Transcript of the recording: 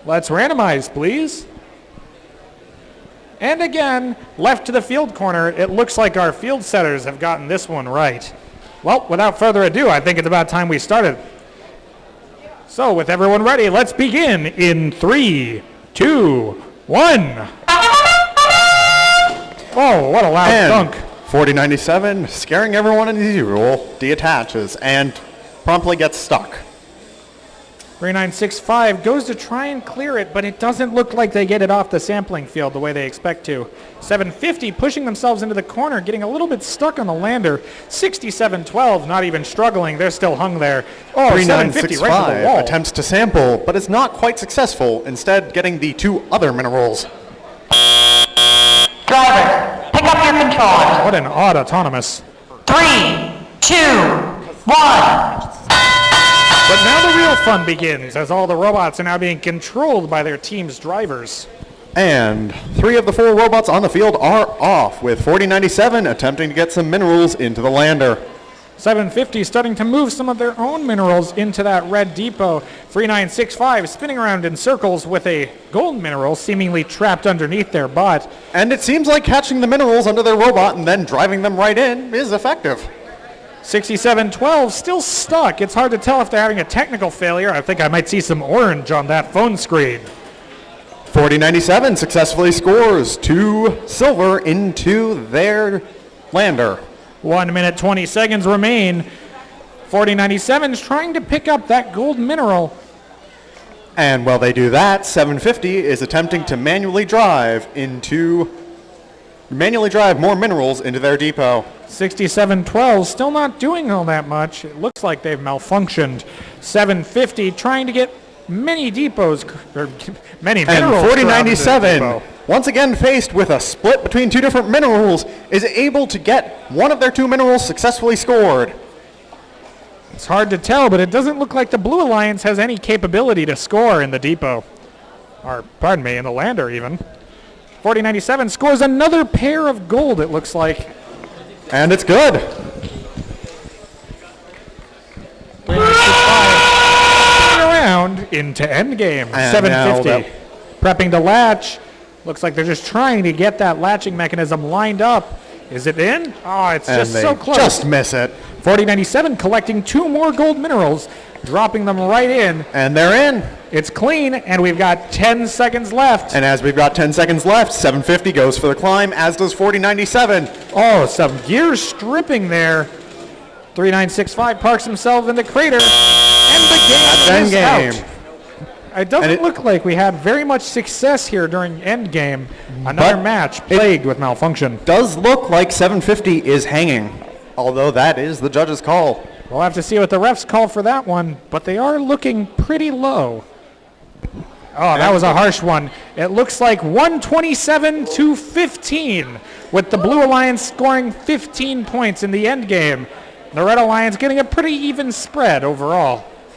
Let's randomize, please. And again, left to the field corner, it looks like our field setters have gotten this one right. Well, without further ado, I think it's about time we started. So, with everyone ready, let's begin in 3, 2, 1. Oh, what a loud thunk. 4097, scaring everyone in the Z-roll, deattaches and promptly gets stuck. 3965 goes to try and clear it, but it doesn't look like they get it off the sampling field the way they expect to. 750 pushing themselves into the corner, getting a little bit stuck on the lander. 6712 not even struggling, they're still hung there. Oh, 750 right to the wall. Attempts to sample, but is not quite successful, instead getting the 2 other minerals. Driver, pick up your controllers. What an odd autonomous. 3, 2, 1. But now the real fun begins, as all the robots are now being controlled by their team's drivers. And 3 of the 4 robots on the field are off, with 4097 attempting to get some minerals into the lander. 750 starting to move some of their own minerals into that red depot. 3965 spinning around in circles with a gold mineral seemingly trapped underneath their bot. And it seems like catching the minerals under their robot and then driving them right in is effective. 6712 still stuck. It's hard to tell if they're having a technical failure. I think I might see some orange on that phone screen. 4097 successfully scores 2 silver into their lander. 1 minute 20 seconds remain. 4097 is trying to pick up that gold mineral. And while they do that, 750 is attempting to manually drive more minerals into their depot. 6712 still not doing all that much. It looks like they've malfunctioned. 750 trying to get many depots, or many minerals. And 4097, once again faced with a split between 2 different minerals, is able to get one of their 2 minerals successfully scored. It's hard to tell, but it doesn't look like the Blue Alliance has any capability to score in the depot. Or, pardon me, in the lander even. 4097 scores another pair of gold, it looks like. And it's good. 3965 around into endgame. And 750 prepping to latch. Looks like they're just trying to get that latching mechanism lined up. Is it in? Oh, it's just so close. Just miss it. 4097 collecting 2 more gold minerals, dropping them right in. And they're in. It's clean, and we've got 10 seconds left. And as we've got 10 seconds left, 750 goes for the climb, as does 4097. Oh, some gear stripping there. 3965 parks himself in the crater, and the game is out. It doesn't look like we had very much success here during endgame. Another match plagued with malfunction. Does look like 750 is hanging, although that is the judge's call. We'll have to see what the refs call for that one, but they are looking pretty low. Oh, that was a harsh one. It looks like 127 to 15, with the Blue Alliance scoring 15 points in the end game. The Red Alliance getting a pretty even spread overall.